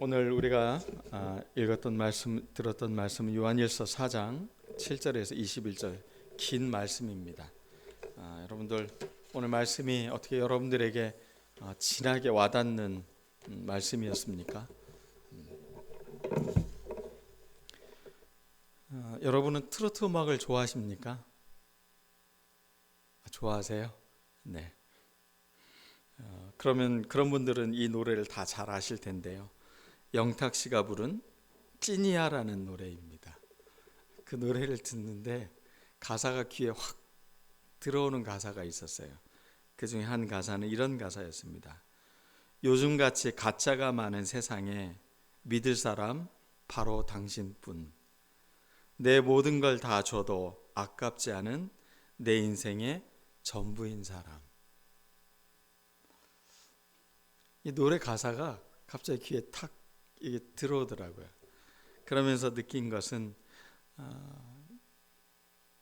오늘 우리가 읽었던 말씀, 들었던 말씀은 요한일서 4장 7절에서 21절 긴 말씀입니다. 여러분들 오늘 말씀이 어떻게 여러분들에게 진하게 와닿는 말씀이었습니까? 여러분은 트로트 음악을 좋아하십니까? 좋아하세요? 네. 그러면 그런 분들은 이 노래를 다 잘 아실 텐데요. 영탁 씨가 부른 찐이야라는 노래입니다. 그 노래를 듣는데 가사가 귀에 확 들어오는 가사가 있었어요. 그 중에 한 가사는 이런 가사였습니다. 요즘같이 가짜가 많은 세상에 믿을 사람 바로 당신뿐. 내 모든 걸 다 줘도 아깝지 않은 내 인생의 전부인 사람. 이 노래 가사가 갑자기 귀에 탁 이게 들어오더라고요. 그러면서 느낀 것은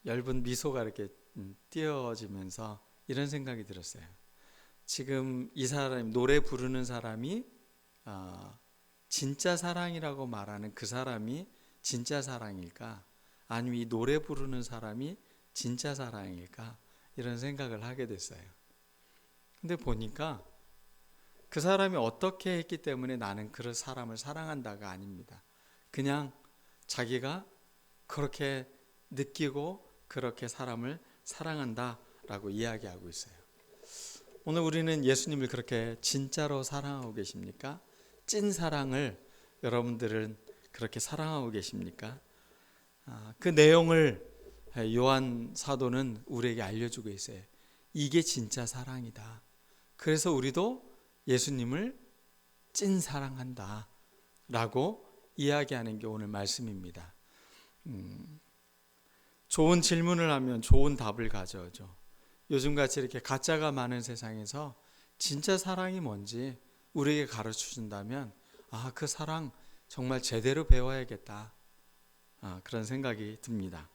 엷은 미소가 이렇게 띄어지면서 이런 생각이 들었어요. 지금 이 사람 노래 부르는 사람이 진짜 사랑이라고 말하는 그 사람이 진짜 사랑일까? 아니면 이 노래 부르는 사람이 진짜 사랑일까? 이런 생각을 하게 됐어요. 근데 보니까 그 사람이 어떻게 했기 때문에 나는 그 사람을 사랑한다가 아닙니다. 그냥 자기가 그렇게 느끼고 그렇게 사람을 사랑한다라고 이야기하고 있어요. 오늘 우리는 예수님을 그렇게 진짜로 사랑하고 계십니까? 찐 사랑을 여러분들은 그렇게 사랑하고 계십니까? 그 내용을 요한 사도는 우리에게 알려주고 있어요. 이게 진짜 사랑이다. 그래서 우리도 예수님을 찐 사랑한다 라고 이야기하는 게 오늘 말씀입니다. 좋은 질문을 하면 좋은 답을 가져오죠. 요즘같이 이렇게 가짜가 많은 세상에서 진짜 사랑이 뭔지 우리에게 가르쳐 준다면 그 사랑 정말 제대로 배워야겠다, 그런 생각이 듭니다.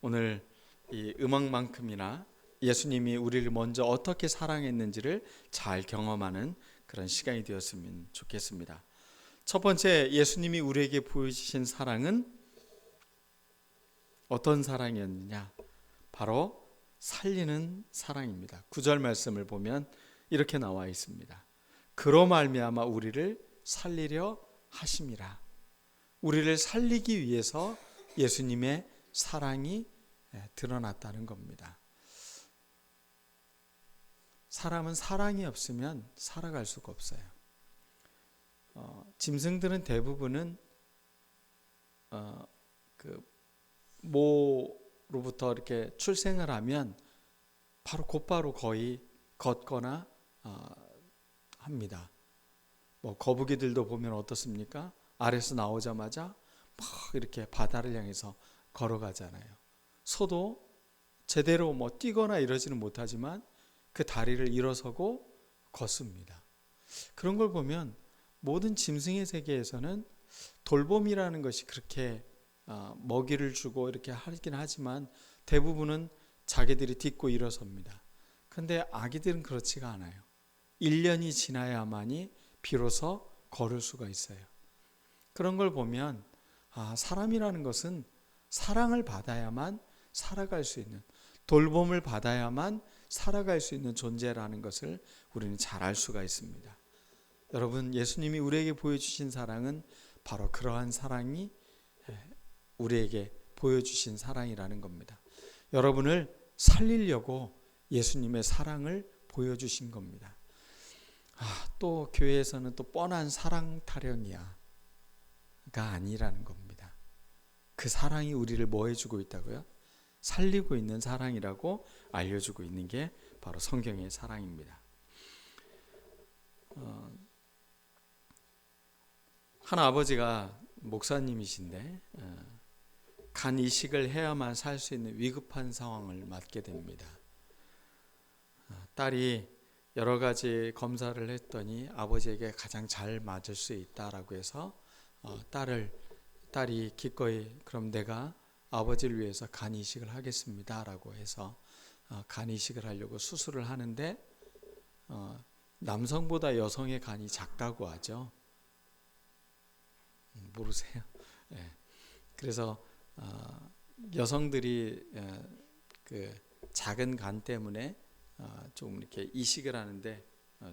오늘 이 음악만큼이나 예수님이 우리를 먼저 어떻게 사랑했는지를 잘 경험하는 그런 시간이 되었으면 좋겠습니다. 첫 번째, 예수님이 우리에게 보여주신 사랑은 어떤 사랑이었느냐? 바로 살리는 사랑입니다. 9절 말씀을 보면 이렇게 나와 있습니다. 그로 말미암아 우리를 살리려 하심이라. 우리를 살리기 위해서 예수님의 사랑이 드러났다는 겁니다. 사람은 사랑이 없으면 살아갈 수가 없어요. 짐승들은 대부분은 그 모로부터 이렇게 출생을 하면 곧바로 거의 걷거나 합니다. 거북이들도 보면 어떻습니까? 알에서 나오자마자 막 이렇게 바다를 향해서 걸어가잖아요. 소도 제대로 뛰거나 이러지는 못하지만 그 다리를 일어서고 걷습니다. 그런 걸 보면 모든 짐승의 세계에서는 돌봄이라는 것이 그렇게 먹이를 주고 이렇게 하긴 하지만 대부분은 자기들이 딛고 일어섭니다. 근데 아기들은 그렇지가 않아요. 1년이 지나야만이 비로소 걸을 수가 있어요. 그런 걸 보면 사람이라는 것은 사랑을 받아야만 살아갈 수 있는, 돌봄을 받아야만 살아갈 수 있는 존재라는 것을 우리는 잘 알 수가 있습니다. 여러분, 예수님이 우리에게 보여주신 사랑은 바로 그러한 사랑이 우리에게 보여주신 사랑이라는 겁니다. 여러분을 살리려고 예수님의 사랑을 보여주신 겁니다. 또 교회에서는 또 뻔한 사랑 타령이야가 아니라는 겁니다. 그 사랑이 우리를 뭐 해주고 있다고요? 살리고 있는 사랑이라고 알려주고 있는 게 바로 성경의 사랑입니다. 한 아버지가 목사님이신데 간 이식을 해야만 살 수 있는 위급한 상황을 맞게 됩니다. 딸이 여러 가지 검사를 했더니 아버지에게 가장 잘 맞을 수 있다라고 해서 딸이 기꺼이 그럼 내가 아버지를 위해서 간 이식을 하겠습니다라고 해서 간 이식을 하려고 수술을 하는데 남성보다 여성의 간이 작다고 하죠. 모르세요? 예. 그래서 여성들이 그 작은 간 때문에 좀 이렇게 이식을 하는데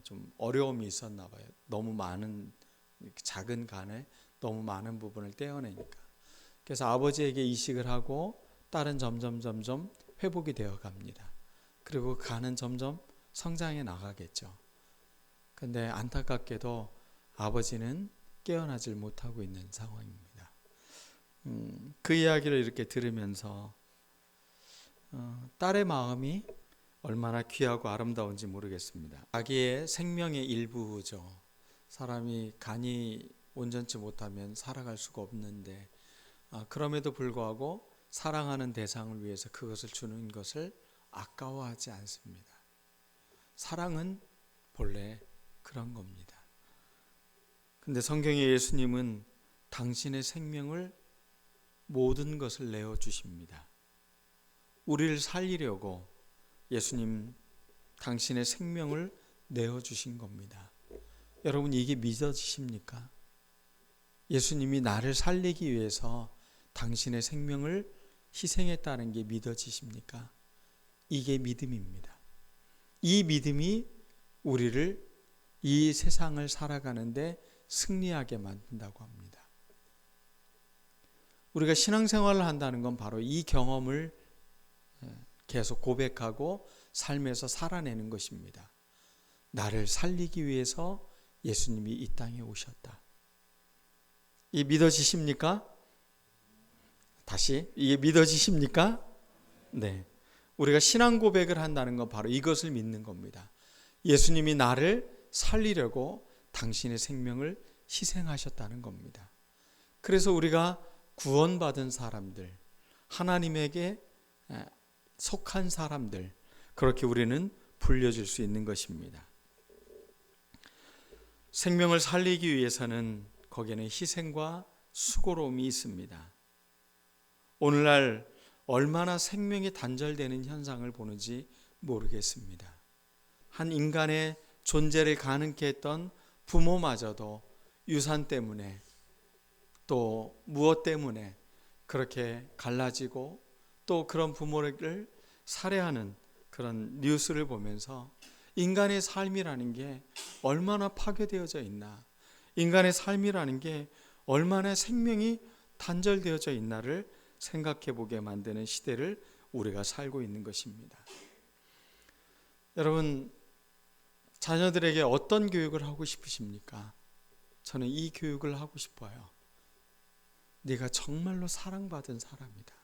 좀 어려움이 있었나 봐요. 너무 많은 작은 간에 너무 많은 부분을 떼어내니까. 그래서 아버지에게 이식을 하고 딸은 점점 회복이 되어 갑니다. 그리고 간은 점점 성장해 나가겠죠. 근데 안타깝게도 아버지는 깨어나질 못하고 있는 상황입니다. 그 이야기를 이렇게 들으면서 딸의 마음이 얼마나 귀하고 아름다운지 모르겠습니다. 자기의 생명의 일부죠. 사람이 간이 온전치 못하면 살아갈 수가 없는데 그럼에도 불구하고 사랑하는 대상을 위해서 그것을 주는 것을 아까워하지 않습니다. 사랑은 본래 그런 겁니다. 근데 성경의 예수님은 당신의 생명을 모든 것을 내어 주십니다. 우리를 살리려고 예수님 당신의 생명을 내어 주신 겁니다. 여러분, 이게 믿어지십니까? 예수님이 나를 살리기 위해서 당신의 생명을 희생했다는 게 믿어지십니까? 이게 믿음입니다. 이 믿음이 우리를 이 세상을 살아가는데 승리하게 만든다고 합니다. 우리가 신앙생활을 한다는 건 바로 이 경험을 계속 고백하고 삶에서 살아내는 것입니다. 나를 살리기 위해서 예수님이 이 땅에 오셨다. 이 믿어지십니까? 다시, 이게 믿어지십니까? 네. 우리가 신앙 고백을 한다는 건 바로 이것을 믿는 겁니다. 예수님이 나를 살리려고 당신의 생명을 희생하셨다는 겁니다. 그래서 우리가 구원받은 사람들, 하나님에게 속한 사람들, 그렇게 우리는 불려질 수 있는 것입니다. 생명을 살리기 위해서는 거기에는 희생과 수고로움이 있습니다. 오늘날 얼마나 생명이 단절되는 현상을 보는지 모르겠습니다. 한 인간의 존재를 가능케 했던 부모마저도 유산 때문에 또 무엇 때문에 그렇게 갈라지고 또 그런 부모를 살해하는 그런 뉴스를 보면서 인간의 삶이라는 게 얼마나 파괴되어져 있나, 인간의 삶이라는 게 얼마나 생명이 단절되어져 있나를 생각해 보게 만드는 시대를 우리가 살고 있는 것입니다. 여러분, 자녀들에게 어떤 교육을 하고 싶으십니까? 저는 이 교육을 하고 싶어요. 네가 정말로 사랑받은 사람이다.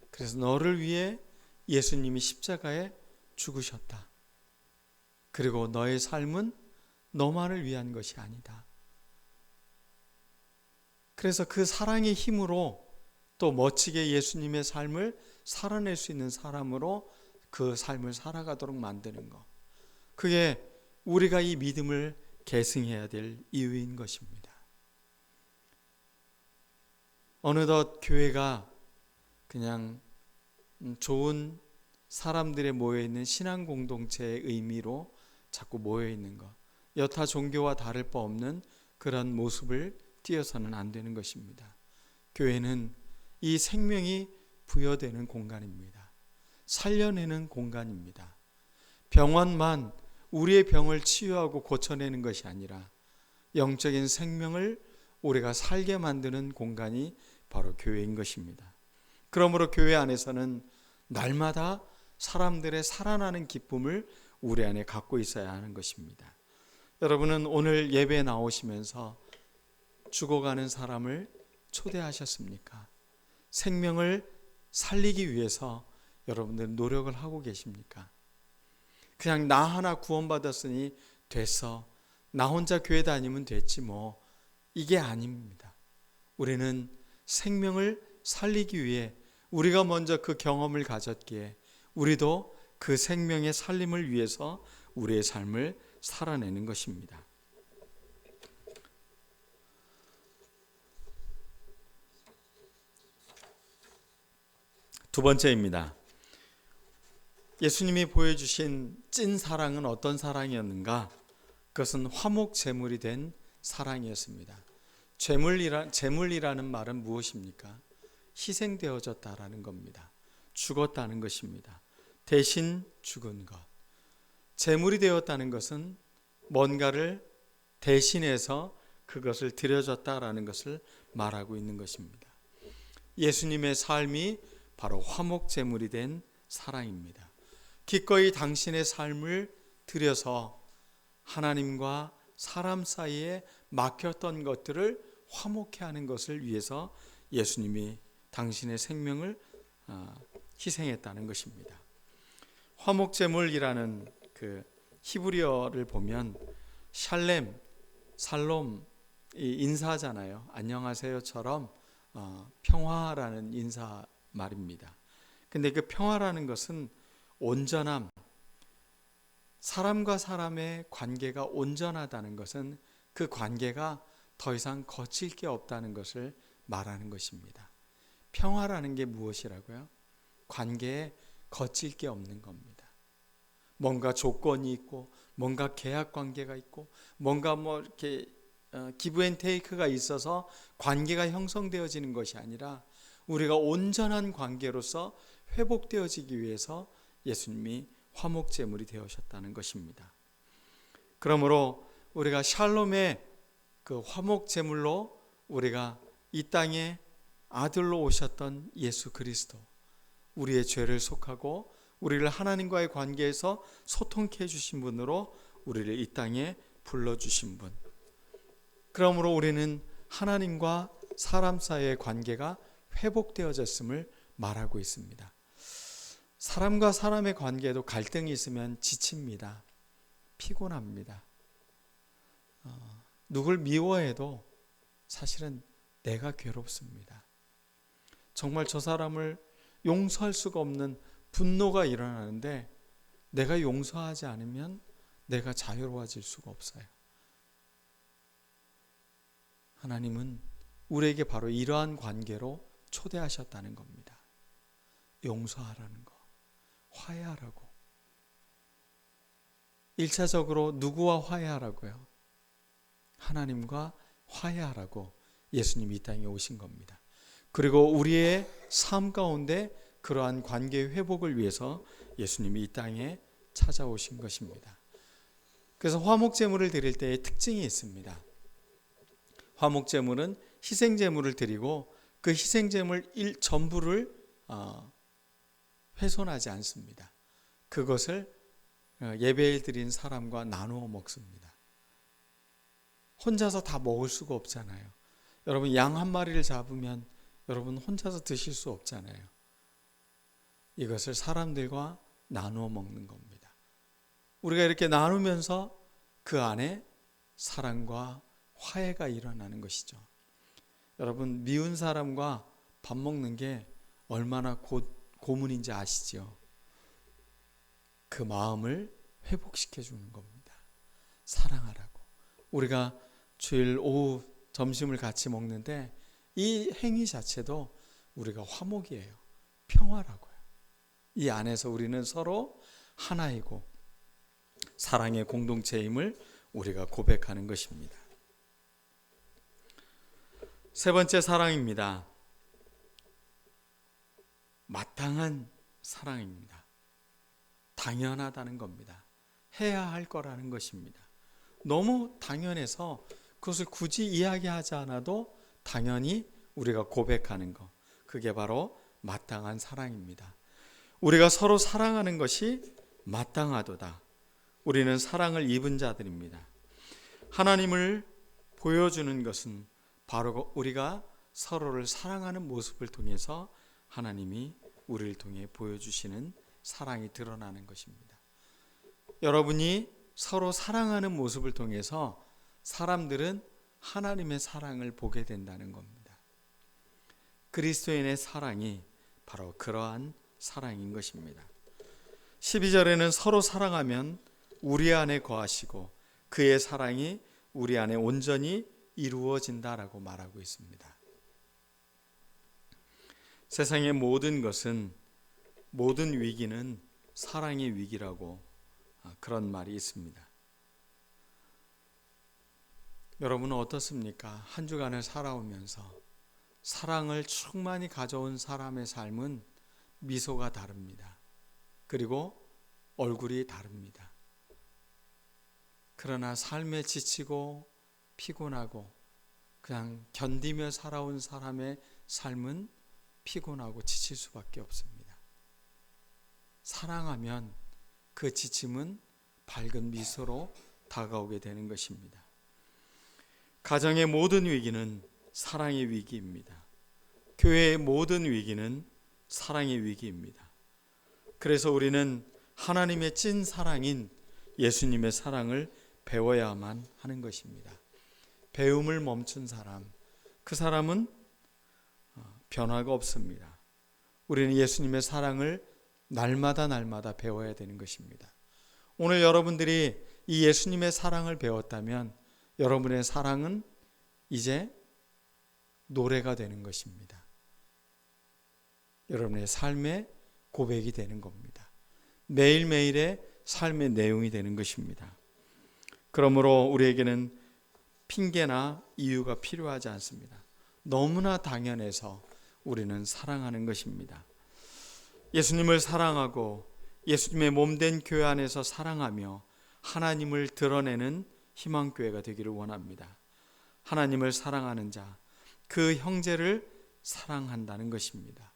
그래서 너를 위해 예수님이 십자가에 죽으셨다. 그리고 너의 삶은 너만을 위한 것이 아니다. 그래서 그 사랑의 힘으로 또 멋지게 예수님의 삶을 살아낼 수 있는 사람으로 그 삶을 살아가도록 만드는 것. 그게 우리가 이 믿음을 계승해야 될 이유인 것입니다. 어느덧 교회가 그냥 좋은 사람들의 모여있는 신앙 공동체의 의미로 자꾸 모여있는 것, 여타 종교와 다를 바 없는 그런 모습을 띄어서는 안 되는 것입니다. 교회는 이 생명이 부여되는 공간입니다. 살려내는 공간입니다. 병원만 우리의 병을 치유하고 고쳐내는 것이 아니라 영적인 생명을 우리가 살게 만드는 공간이 바로 교회인 것입니다. 그러므로 교회 안에서는 날마다 사람들의 살아나는 기쁨을 우리 안에 갖고 있어야 하는 것입니다. 여러분은 오늘 예배에 나오시면서 죽어가는 사람을 초대하셨습니까? 생명을 살리기 위해서 여러분들 노력을 하고 계십니까? 그냥 나 하나 구원받았으니 됐어, 나 혼자 교회 다니면 됐지 뭐, 이게 아닙니다. 우리는 생명을 살리기 위해 우리가 먼저 그 경험을 가졌기에 우리도 그 생명의 살림을 위해서 우리의 삶을 살아내는 것입니다. 두 번째입니다. 예수님이 보여주신 찐 사랑은 어떤 사랑이었는가? 그것은 화목제물이 된 사랑이었습니다. 재물이라는 말은 무엇입니까? 희생되어졌다라는 겁니다. 죽었다는 것입니다. 대신 죽은 것. 재물이 되었다는 것은 뭔가를 대신해서 그것을 드려졌다라는 것을 말하고 있는 것입니다. 예수님의 삶이 바로 화목제물이 된 사랑입니다. 기꺼이 당신의 삶을 드려서 하나님과 사람 사이에 막혔던 것들을 화목케 하는 것을 위해서 예수님이 당신의 생명을 희생했다는 것입니다. 화목제물이라는 그 히브리어를 보면 샬렘, 살롬 이 인사잖아요. 안녕하세요처럼 평화라는 인사 말입니다. 근데 그 평화라는 것은 온전함, 사람과 사람의 관계가 온전하다는 것은 그 관계가 더 이상 거칠 게 없다는 것을 말하는 것입니다. 평화라는 게 무엇이라고요? 관계에 거칠 게 없는 겁니다. 뭔가 조건이 있고 뭔가 계약 관계가 있고 뭔가 이렇게 기브 앤 테이크가 있어서 관계가 형성되어지는 것이 아니라 우리가 온전한 관계로서 회복되어지기 위해서 예수님이 화목제물이 되어셨다는 것입니다. 그러므로 우리가 샬롬의 그 화목제물로 우리가 이 땅에 아들로 오셨던 예수 그리스도, 우리의 죄를 속하고 우리를 하나님과의 관계에서 소통케 해주신 분으로 우리를 이 땅에 불러주신 분. 그러므로 우리는 하나님과 사람 사이의 관계가 회복되어졌음을 말하고 있습니다. 사람과 사람의 관계에도 갈등이 있으면 지칩니다. 피곤합니다. 누굴 미워해도 사실은 내가 괴롭습니다. 정말 저 사람을 용서할 수가 없는 분노가 일어나는데 내가 용서하지 않으면 내가 자유로워질 수가 없어요. 하나님은 우리에게 바로 이러한 관계로 초대하셨다는 겁니다. 용서하라는 거, 화해하라고. 1차적으로 누구와 화해하라고요? 하나님과 화해하라고 예수님이 이 땅에 오신 겁니다. 그리고 우리의 삶 가운데 그러한 관계 회복을 위해서 예수님이 이 땅에 찾아오신 것입니다. 그래서 화목제물을 드릴 때의 특징이 있습니다. 화목제물은 희생제물을 드리고 그 희생제물 전부를 훼손하지 않습니다. 그것을 예배일 드린 사람과 나누어 먹습니다. 혼자서 다 먹을 수가 없잖아요. 여러분 양 한 마리를 잡으면 여러분 혼자서 드실 수 없잖아요. 이것을 사람들과 나누어 먹는 겁니다. 우리가 이렇게 나누면서 그 안에 사랑과 화해가 일어나는 것이죠. 여러분 미운 사람과 밥 먹는 게 얼마나 고문인지 아시죠? 그 마음을 회복시켜 주는 겁니다. 사랑하라고. 우리가 주일 오후 점심을 같이 먹는데 이 행위 자체도 우리가 화목이에요. 평화라고요. 이 안에서 우리는 서로 하나이고 사랑의 공동체임을 우리가 고백하는 것입니다. 세 번째 사랑입니다. 마땅한 사랑입니다. 당연하다는 겁니다. 해야 할 거라는 것입니다. 너무 당연해서 그것을 굳이 이야기하지 않아도 당연히 우리가 고백하는 것, 그게 바로 마땅한 사랑입니다. 우리가 서로 사랑하는 것이 마땅하도다. 우리는 사랑을 입은 자들입니다. 하나님을 보여주는 것은 바로 우리가 서로를 사랑하는 모습을 통해서 하나님이 우리를 통해 보여주시는 사랑이 드러나는 것입니다. 여러분이 서로 사랑하는 모습을 통해서 사람들은 하나님의 사랑을 보게 된다는 겁니다. 그리스도인의 사랑이 바로 그러한 사랑인 것입니다. 12절에는 서로 사랑하면 우리 안에 거하시고 그의 사랑이 우리 안에 온전히 이루어진다라고 말하고 있습니다. 세상의 모든 것은, 모든 위기는 사랑의 위기라고 그런 말이 있습니다. 여러분은 어떻습니까? 한 주간을 살아오면서 사랑을 충만히 가져온 사람의 삶은 미소가 다릅니다. 그리고 얼굴이 다릅니다. 그러나 삶에 지치고 피곤하고 그냥 견디며 살아온 사람의 삶은 피곤하고 지칠 수밖에 없습니다. 사랑하면 그 지침은 밝은 미소로 다가오게 되는 것입니다. 가정의 모든 위기는 사랑의 위기입니다. 교회의 모든 위기는 사랑의 위기입니다. 그래서 우리는 하나님의 찐 사랑인 예수님의 사랑을 배워야만 하는 것입니다. 배움을 멈춘 사람, 그 사람은 변화가 없습니다. 우리는 예수님의 사랑을 날마다 배워야 되는 것입니다. 오늘 여러분들이 이 예수님의 사랑을 배웠다면 여러분의 사랑은 이제 노래가 되는 것입니다. 여러분의 삶의 고백이 되는 겁니다. 매일매일의 삶의 내용이 되는 것입니다. 그러므로 우리에게는 핑계나 이유가 필요하지 않습니다. 너무나 당연해서 우리는 사랑하는 것입니다. 예수님을 사랑하고 예수님의 몸된 교회 안에서 사랑하며 하나님을 드러내는 희망교회가 되기를 원합니다. 하나님을 사랑하는 자, 그 형제를 사랑한다는 것입니다.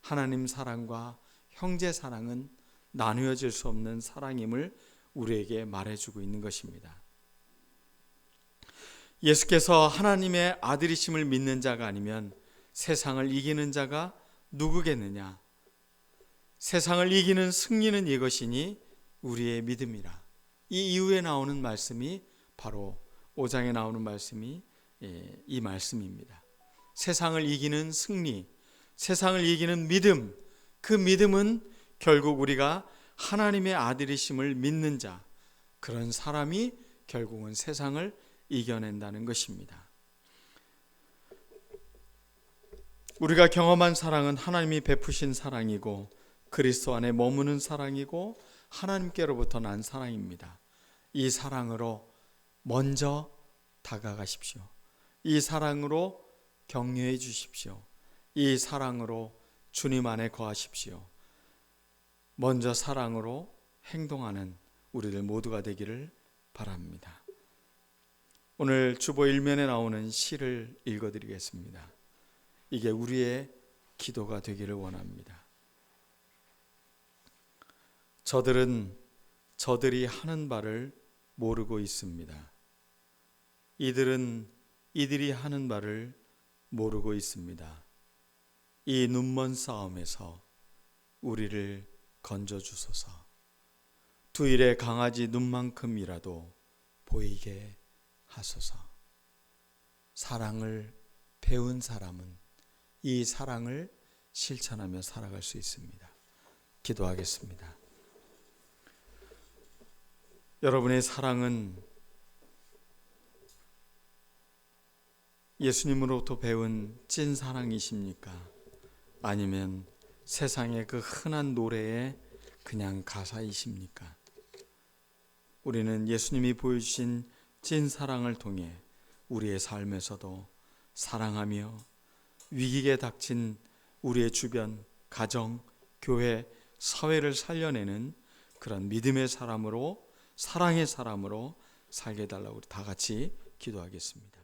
하나님 사랑과 형제 사랑은 나누어질 수 없는 사랑임을 우리에게 말해주고 있는 것입니다. 예수께서 하나님의 아들이심을 믿는 자가 아니면 세상을 이기는 자가 누구겠느냐? 세상을 이기는 승리는 이것이니 우리의 믿음이라. 이 이후에 나오는 말씀이 바로 5장에 나오는 말씀이 이 말씀입니다. 세상을 이기는 승리, 세상을 이기는 믿음, 그 믿음은 결국 우리가 하나님의 아들이심을 믿는 자, 그런 사람이 결국은 세상을 이겨낸다는 것입니다. 우리가 경험한 사랑은 하나님이 베푸신 사랑이고 그리스도 안에 머무는 사랑이고 하나님께로부터 난 사랑입니다. 이 사랑으로 먼저 다가가십시오. 이 사랑으로 격려해 주십시오. 이 사랑으로 주님 안에 거하십시오. 먼저 사랑으로 행동하는 우리들 모두가 되기를 바랍니다. 오늘 주보 1면에 나오는 시를 읽어드리겠습니다. 이게 우리의 기도가 되기를 원합니다. 저들은 저들이 하는 바를 모르고 있습니다. 이들은 이들이 하는 바를 모르고 있습니다. 이 눈먼 싸움에서 우리를 건져주소서. 두일의 강아지 눈만큼이라도 보이게 하소서. 사랑을 배운 사람은 이 사랑을 실천하며 살아갈 수 있습니다. 기도하겠습니다. 여러분의 사랑은 예수님으로부터 배운 찐 사랑이십니까? 아니면 세상의 그 흔한 노래의 그냥 가사이십니까? 우리는 예수님이 보여주신 찐 사랑을 통해 우리의 삶에서도 사랑하며 위기에 닥친 우리의 주변, 가정, 교회, 사회를 살려내는 그런 믿음의 사람으로, 사랑의 사람으로 살게 해달라고 우리 다 같이 기도하겠습니다.